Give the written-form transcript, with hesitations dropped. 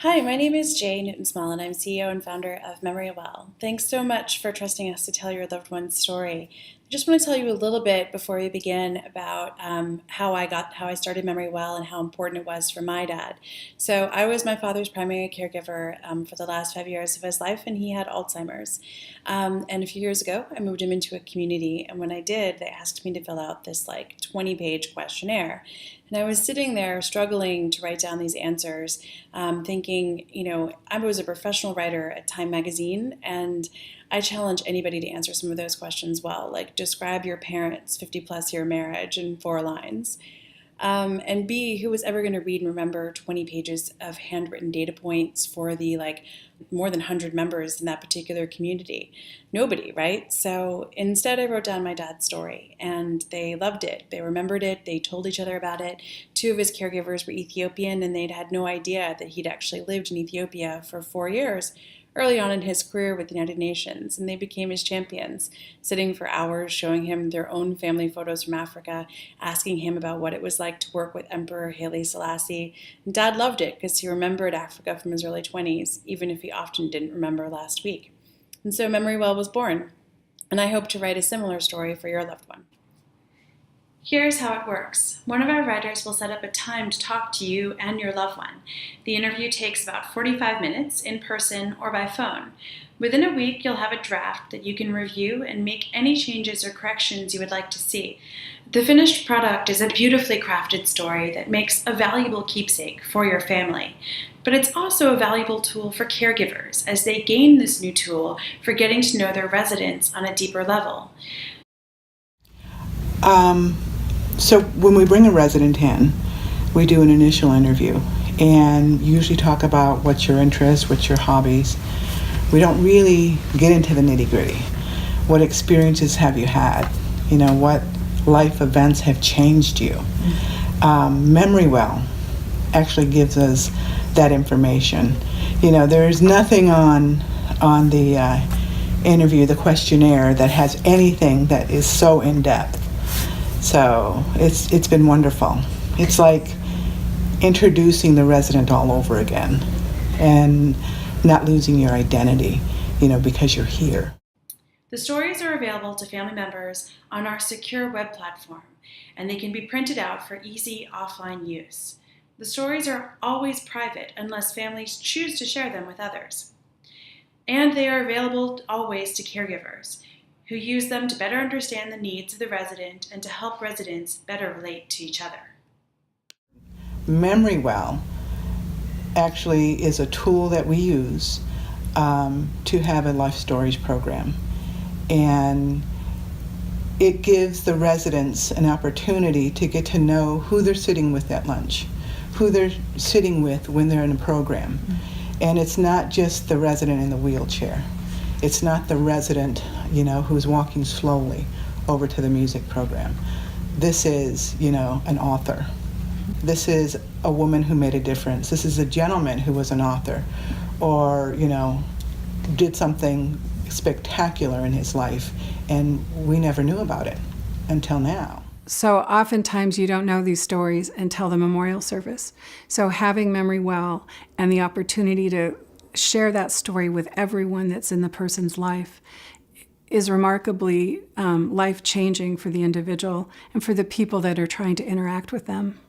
Hi, my name is Jay Newton-Small, and I'm CEO and founder of MemoryWell. Thanks so much for trusting us to tell your loved one's story. I just want to tell you a little bit before we begin about how I started MemoryWell and how important it was for my dad. So I was my father's primary caregiver for the last 5 years of his life, and he had Alzheimer's. And a few years ago, I moved him into a community, and when I did, they asked me to fill out this 20-page questionnaire. And I was sitting there struggling to write down these answers, thinking, I was a professional writer at Time Magazine, and I challenge anybody to answer some of those questions well, like describe your parents' 50-plus year marriage in 4 lines. And B, who was ever going to read and remember 20 pages of handwritten data points for the more than 100 members in that particular community? Nobody, right? So instead I wrote down my dad's story, and they loved it. They remembered it. They told each other about it. 2 of his caregivers were Ethiopian, and they'd had no idea that he'd actually lived in Ethiopia for 4 years early on in his career with the United Nations, and they became his champions, sitting for hours showing him their own family photos from Africa, asking him about what it was like to work with Emperor Haile Selassie. And Dad loved it because he remembered Africa from his early 20s, even if he often didn't remember last week. And so MemoryWell was born, and I hope to write a similar story for your loved one. Here's how it works. One of our writers will set up a time to talk to you and your loved one. The interview takes about 45 minutes in person or by phone. Within a week, you'll have a draft that you can review and make any changes or corrections you would like to see. The finished product is a beautifully crafted story that makes a valuable keepsake for your family. But it's also a valuable tool for caregivers as they gain this new tool for getting to know their residents on a deeper level. So when we bring a resident in, we do an initial interview and usually talk about what's your interest, what's your hobbies. We don't really get into the nitty-gritty. What experiences have you had? What life events have changed you? MemoryWell actually gives us that information. There's nothing on the interview, the questionnaire, that has anything that is so in-depth. So it's been wonderful. It's like introducing the resident all over again and not losing your identity, because you're here. The stories are available to family members on our secure web platform, and they can be printed out for easy offline use. The stories are always private unless families choose to share them with others. And they are available always to caregivers, who use them to better understand the needs of the resident and to help residents better relate to each other. MemoryWell actually is a tool that we use to have a life stories program. And it gives the residents an opportunity to get to know who they're sitting with at lunch, who they're sitting with when they're in a program. And it's not just the resident in the wheelchair. It's not the resident, who's walking slowly over to the music program. This is, an author. This is a woman who made a difference. This is a gentleman who was an author or, did something spectacular in his life, and we never knew about it until now. So oftentimes you don't know these stories until the memorial service. So having MemoryWell and the opportunity to share that story with everyone that's in the person's life is remarkably life-changing for the individual and for the people that are trying to interact with them.